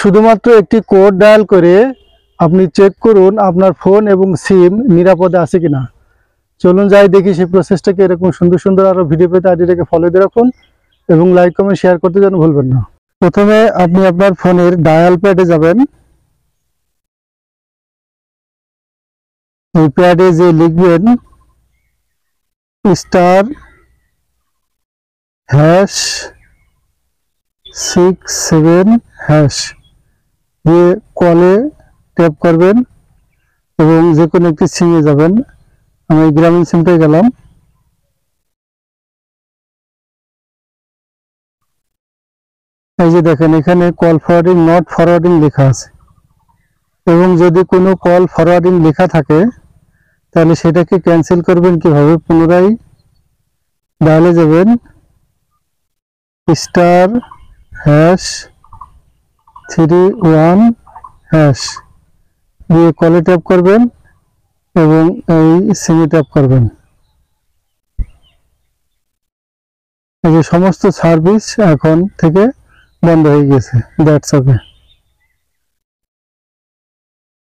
শুধুমাত্র একটি code dial করে আপনি চেক করুন আপনার ফোন এবং সিম নিরাপদে আছে কিনা। চলুন যাই দেখি সেই প্রসেসটাকে। এরকম সুন্দর সুন্দর আরো ভিডিও পেতে আইডিটাকে ফলো দিয়ে রাখুন এবং লাইক কমেন্ট শেয়ার করতে যেন ভুলবেন না। প্রথমে আপনি আপনার ফোনের ডায়াল প্যাডে যাবেন। এই প্যাডে যে লিখবেন *#67# দিয়ে কলে ট্যাপ করবেন এবং যে কোনো একটি সিমে যাবেন। আমি গ্রামীণ সিমটাই গেলাম। এই যে দেখেন এখানে কল ফরওয়ার্ডিং নট ফরওয়ার্ডিং লেখা আছে, এবং যদি কোনো কল ফরওয়ার্ডিং লেখা থাকে তাহলে সেটাকে ক্যান্সেল করবেন কিভাবে। পুনরায় ডায়ালে যাবেন, *#31# দিয়ে কলে ট্যাপ করবেন এবং এই সিমে ট্যাপ করবেন। এই যে সমস্ত সার্ভিস এখন থেকে বন্ধ হয়ে গেছে। That's okay.